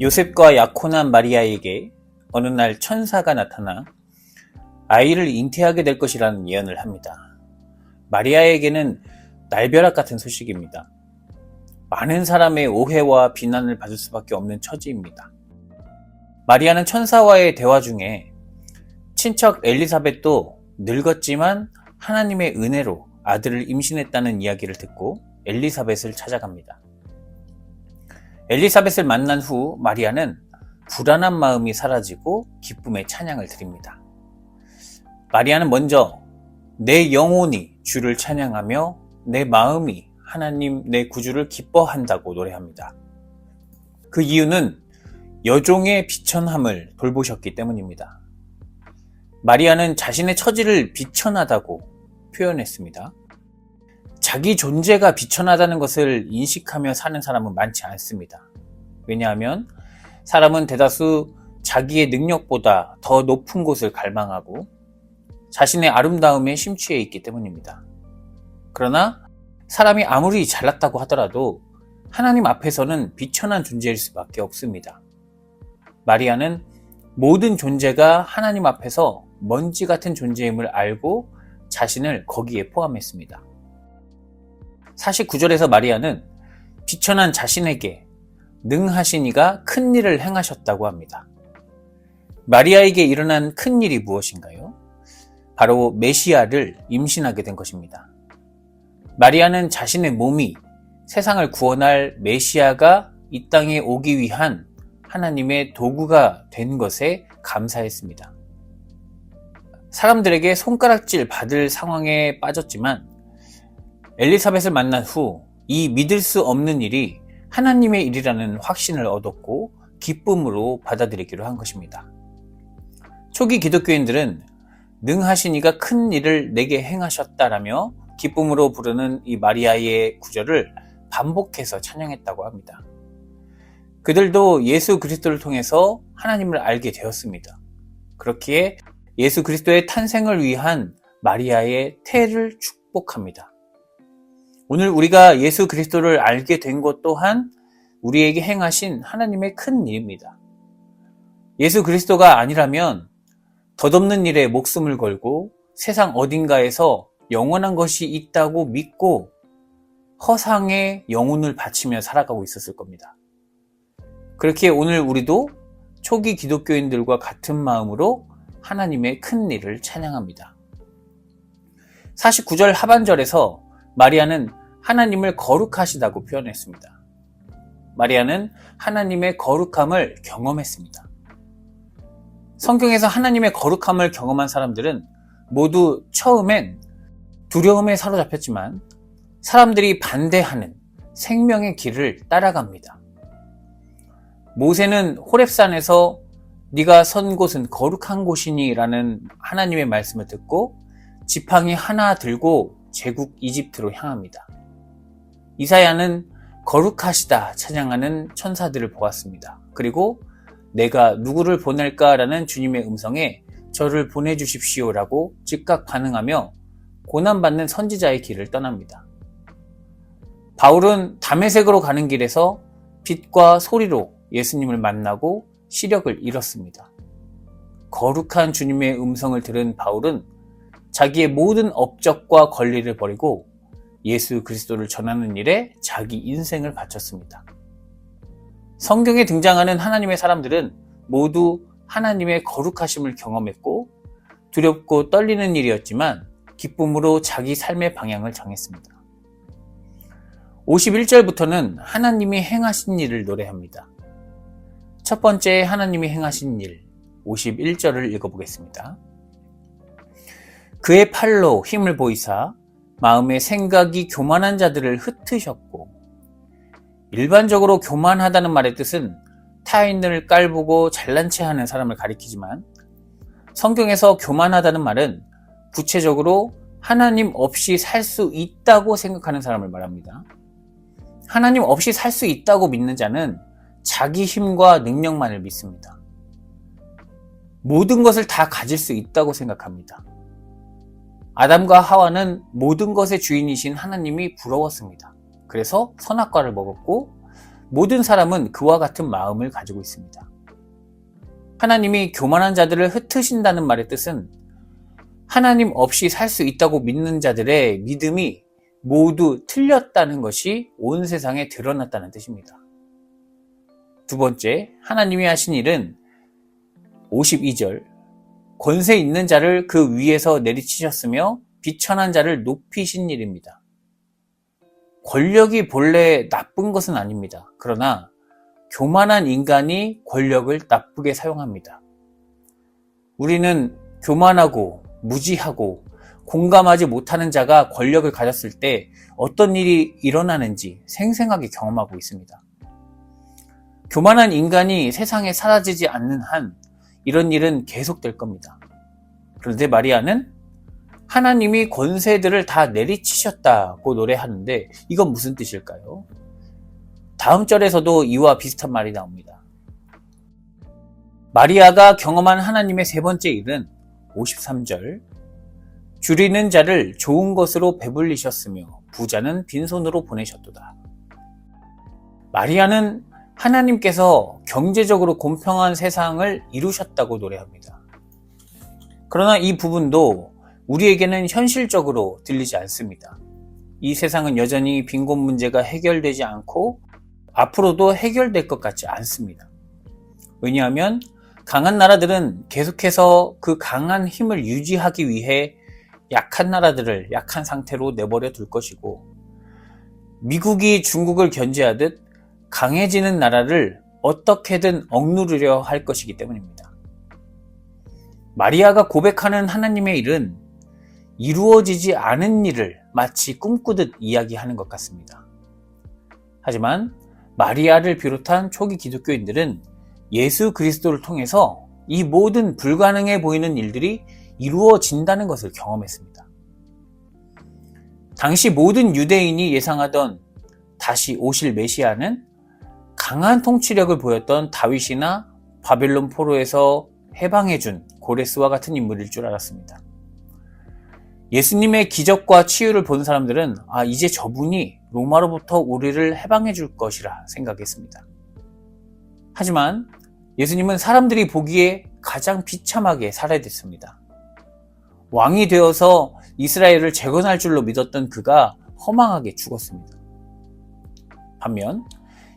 요셉과 약혼한 마리아에게 어느 날 천사가 나타나 아이를 잉태하게 될 것이라는 예언을 합니다. 마리아에게는 날벼락 같은 소식입니다. 많은 사람의 오해와 비난을 받을 수밖에 없는 처지입니다. 마리아는 천사와의 대화 중에 친척 엘리사벳도 늙었지만 하나님의 은혜로 아들을 임신했다는 이야기를 듣고 엘리사벳을 찾아갑니다. 엘리사벳을 만난 후 마리아는 불안한 마음이 사라지고 기쁨의 찬양을 드립니다. 마리아는 먼저 내 영혼이 주를 찬양하며 내 마음이 하나님 내 구주를 기뻐한다고 노래합니다. 그 이유는 여종의 비천함을 돌보셨기 때문입니다. 마리아는 자신의 처지를 비천하다고 표현했습니다. 자기 존재가 비천하다는 것을 인식하며 사는 사람은 많지 않습니다. 왜냐하면 사람은 대다수 자기의 능력보다 더 높은 곳을 갈망하고 자신의 아름다움에 심취해 있기 때문입니다. 그러나 사람이 아무리 잘났다고 하더라도 하나님 앞에서는 비천한 존재일 수밖에 없습니다. 마리아는 모든 존재가 하나님 앞에서 먼지 같은 존재임을 알고 자신을 거기에 포함했습니다. 49절에서 마리아는 비천한 자신에게 능하신 이가 큰 일을 행하셨다고 합니다. 마리아에게 일어난 큰 일이 무엇인가요? 바로 메시아를 임신하게 된 것입니다. 마리아는 자신의 몸이 세상을 구원할 메시아가 이 땅에 오기 위한 하나님의 도구가 된 것에 감사했습니다. 사람들에게 손가락질 받을 상황에 빠졌지만 엘리사벳을 만난 후 이 믿을 수 없는 일이 하나님의 일이라는 확신을 얻었고 기쁨으로 받아들이기로 한 것입니다. 초기 기독교인들은 능하신 이가 큰 일을 내게 행하셨다라며 기쁨으로 부르는 이 마리아의 구절을 반복해서 찬양했다고 합니다. 그들도 예수 그리스도를 통해서 하나님을 알게 되었습니다. 그렇기에 예수 그리스도의 탄생을 위한 마리아의 태를 축복합니다. 오늘 우리가 예수 그리스도를 알게 된 것 또한 우리에게 행하신 하나님의 큰 일입니다. 예수 그리스도가 아니라면 덧없는 일에 목숨을 걸고 세상 어딘가에서 영원한 것이 있다고 믿고 허상에 영혼을 바치며 살아가고 있었을 겁니다. 그렇기에 오늘 우리도 초기 기독교인들과 같은 마음으로 하나님의 큰 일을 찬양합니다. 49절 하반절에서 마리아는 하나님을 거룩하시다고 표현했습니다. 마리아는 하나님의 거룩함을 경험했습니다. 성경에서 하나님의 거룩함을 경험한 사람들은 모두 처음엔 두려움에 사로잡혔지만 사람들이 반대하는 생명의 길을 따라갑니다. 모세는 호렙산에서 네가 선 곳은 거룩한 곳이니 라는 하나님의 말씀을 듣고 지팡이 하나 들고 제국 이집트로 향합니다. 이사야는 거룩하시다 찬양하는 천사들을 보았습니다. 그리고 내가 누구를 보낼까라는 주님의 음성에 저를 보내주십시오라고 즉각 반응하며 고난받는 선지자의 길을 떠납니다. 바울은 다메섹으로 가는 길에서 빛과 소리로 예수님을 만나고 시력을 잃었습니다. 거룩한 주님의 음성을 들은 바울은 자기의 모든 업적과 권리를 버리고 예수 그리스도를 전하는 일에 자기 인생을 바쳤습니다. 성경에 등장하는 하나님의 사람들은 모두 하나님의 거룩하심을 경험했고 두렵고 떨리는 일이었지만 기쁨으로 자기 삶의 방향을 정했습니다. 51절부터는 하나님이 행하신 일을 노래합니다. 첫 번째 하나님이 행하신 일, 51절을 읽어보겠습니다. 그의 팔로 힘을 보이사 마음의 생각이 교만한 자들을 흩으셨고, 일반적으로 교만하다는 말의 뜻은 타인을 깔보고 잘난 체 하는 사람을 가리키지만 성경에서 교만하다는 말은 구체적으로 하나님 없이 살 수 있다고 생각하는 사람을 말합니다. 하나님 없이 살 수 있다고 믿는 자는 자기 힘과 능력만을 믿습니다. 모든 것을 다 가질 수 있다고 생각합니다. 아담과 하와는 모든 것의 주인이신 하나님이 부러웠습니다. 그래서 선악과를 먹었고 모든 사람은 그와 같은 마음을 가지고 있습니다. 하나님이 교만한 자들을 흩으신다는 말의 뜻은 하나님 없이 살 수 있다고 믿는 자들의 믿음이 모두 틀렸다는 것이 온 세상에 드러났다는 뜻입니다. 두 번째, 하나님이 하신 일은 52절, 권세 있는 자를 그 위에서 내리치셨으며 비천한 자를 높이신 일입니다. 권력이 본래 나쁜 것은 아닙니다. 그러나 교만한 인간이 권력을 나쁘게 사용합니다. 우리는 교만하고 무지하고 공감하지 못하는 자가 권력을 가졌을 때 어떤 일이 일어나는지 생생하게 경험하고 있습니다. 교만한 인간이 세상에 사라지지 않는 한 이런 일은 계속될 겁니다. 그런데 마리아는 하나님이 권세들을 다 내리치셨다고 노래하는데 이건 무슨 뜻일까요? 다음 절에서도 이와 비슷한 말이 나옵니다. 마리아가 경험한 하나님의 세 번째 일은 53절, 줄이는 자를 좋은 것으로 배불리셨으며 부자는 빈손으로 보내셨도다. 마리아는 하나님께서 경제적으로 공평한 세상을 이루셨다고 노래합니다. 그러나 이 부분도 우리에게는 현실적으로 들리지 않습니다. 이 세상은 여전히 빈곤 문제가 해결되지 않고 앞으로도 해결될 것 같지 않습니다. 왜냐하면 강한 나라들은 계속해서 그 강한 힘을 유지하기 위해 약한 나라들을 약한 상태로 내버려 둘 것이고, 미국이 중국을 견제하듯 강해지는 나라를 어떻게든 억누르려 할 것이기 때문입니다. 마리아가 고백하는 하나님의 일은 이루어지지 않은 일을 마치 꿈꾸듯 이야기하는 것 같습니다. 하지만 마리아를 비롯한 초기 기독교인들은 예수 그리스도를 통해서 이 모든 불가능해 보이는 일들이 이루어진다는 것을 경험했습니다. 당시 모든 유대인이 예상하던 다시 오실 메시아는 강한 통치력을 보였던 다윗이나 바벨론 포로에서 해방해준 고레스와 같은 인물일 줄 알았습니다. 예수님의 기적과 치유를 본 사람들은 이제 저분이 로마로부터 우리를 해방해 줄 것이라 생각했습니다. 하지만 예수님은 사람들이 보기에 가장 비참하게 살해됐습니다. 왕이 되어서 이스라엘을 재건할 줄로 믿었던 그가 허망하게 죽었습니다. 반면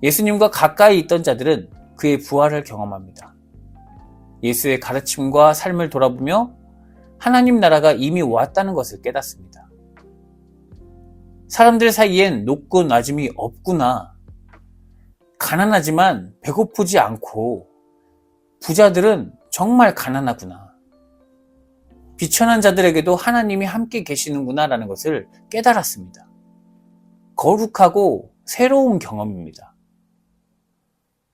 예수님과 가까이 있던 자들은 그의 부활을 경험합니다. 예수의 가르침과 삶을 돌아보며 하나님 나라가 이미 왔다는 것을 깨닫습니다. 사람들 사이엔 높고 낮음이 없구나. 가난하지만 배고프지 않고 부자들은 정말 가난하구나. 비천한 자들에게도 하나님이 함께 계시는구나 라는 것을 깨달았습니다. 거룩하고 새로운 경험입니다.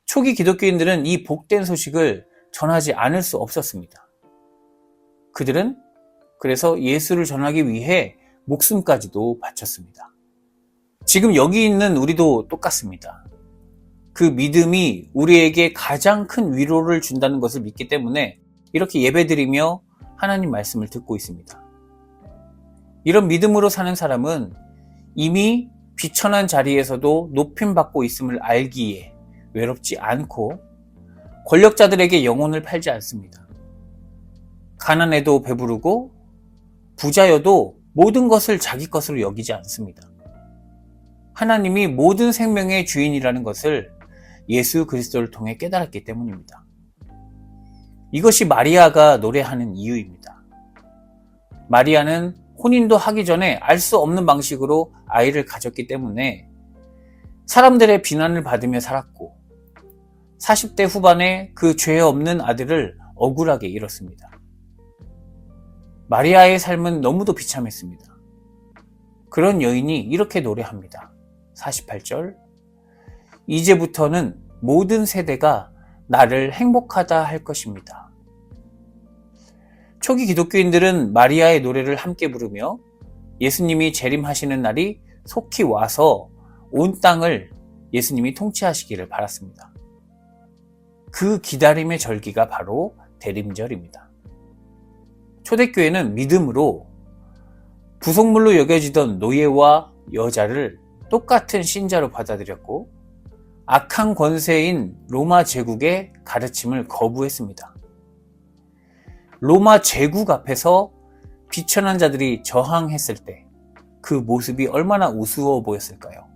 초기 기독교인들은 이 복된 소식을 전하지 않을 수 없었습니다. 그들은 그래서 예수를 전하기 위해 목숨까지도 바쳤습니다. 지금 여기 있는 우리도 똑같습니다. 그 믿음이 우리에게 가장 큰 위로를 준다는 것을 믿기 때문에 이렇게 예배드리며 하나님 말씀을 듣고 있습니다. 이런 믿음으로 사는 사람은 이미 비천한 자리에서도 높임받고 있음을 알기에 외롭지 않고 권력자들에게 영혼을 팔지 않습니다. 가난해도 배부르고 부자여도 모든 것을 자기 것으로 여기지 않습니다. 하나님이 모든 생명의 주인이라는 것을 예수 그리스도를 통해 깨달았기 때문입니다. 이것이 마리아가 노래하는 이유입니다. 마리아는 혼인도 하기 전에 알 수 없는 방식으로 아이를 가졌기 때문에 사람들의 비난을 받으며 살았고 40대 후반에 그 죄 없는 아들을 억울하게 잃었습니다. 마리아의 삶은 너무도 비참했습니다. 그런 여인이 이렇게 노래합니다. 48절, 이제부터는 모든 세대가 나를 행복하다 할 것입니다. 초기 기독교인들은 마리아의 노래를 함께 부르며 예수님이 재림하시는 날이 속히 와서 온 땅을 예수님이 통치하시기를 바랐습니다. 그 기다림의 절기가 바로 대림절입니다. 초대교회는 믿음으로 부속물로 여겨지던 노예와 여자를 똑같은 신자로 받아들였고 악한 권세인 로마 제국의 가르침을 거부했습니다. 로마 제국 앞에서 비천한 자들이 저항했을 때 그 모습이 얼마나 우스워 보였을까요?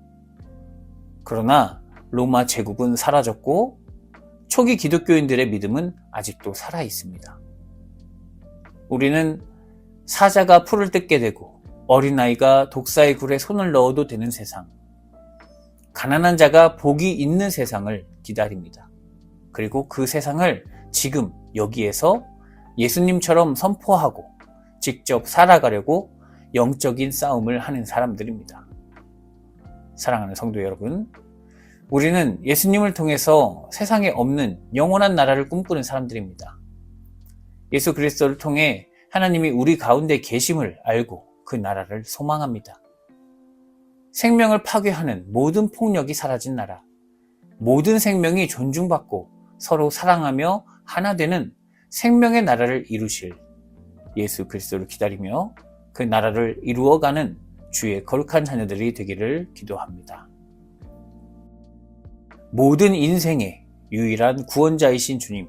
그러나 로마 제국은 사라졌고 초기 기독교인들의 믿음은 아직도 살아 있습니다. 우리는 사자가 풀을 뜯게 되고 어린아이가 독사의 굴에 손을 넣어도 되는 세상, 가난한 자가 복이 있는 세상을 기다립니다. 그리고 그 세상을 지금 여기에서 예수님처럼 선포하고 직접 살아가려고 영적인 싸움을 하는 사람들입니다. 사랑하는 성도 여러분, 우리는 예수님을 통해서 세상에 없는 영원한 나라를 꿈꾸는 사람들입니다. 예수 그리스도를 통해 하나님이 우리 가운데 계심을 알고 그 나라를 소망합니다. 생명을 파괴하는 모든 폭력이 사라진 나라, 모든 생명이 존중받고 서로 사랑하며 하나 되는 생명의 나라를 이루실 예수 그리스도를 기다리며 그 나라를 이루어가는 주의 거룩한 자녀들이 되기를 기도합니다. 모든 인생의 유일한 구원자이신 주님,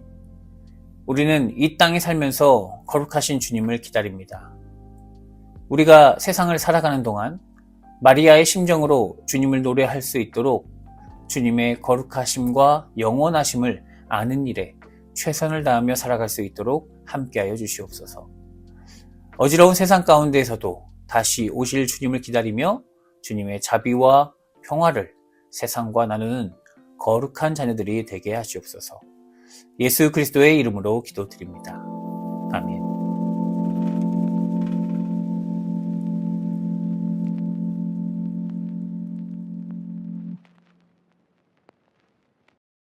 우리는 이 땅에 살면서 거룩하신 주님을 기다립니다. 우리가 세상을 살아가는 동안 마리아의 심정으로 주님을 노래할 수 있도록 주님의 거룩하심과 영원하심을 아는 일에 최선을 다하며 살아갈 수 있도록 함께하여 주시옵소서. 어지러운 세상 가운데에서도 다시 오실 주님을 기다리며 주님의 자비와 평화를 세상과 나누는 거룩한 자녀들이 되게 하시옵소서. 예수 그리스도의 이름으로 기도드립니다. 아멘.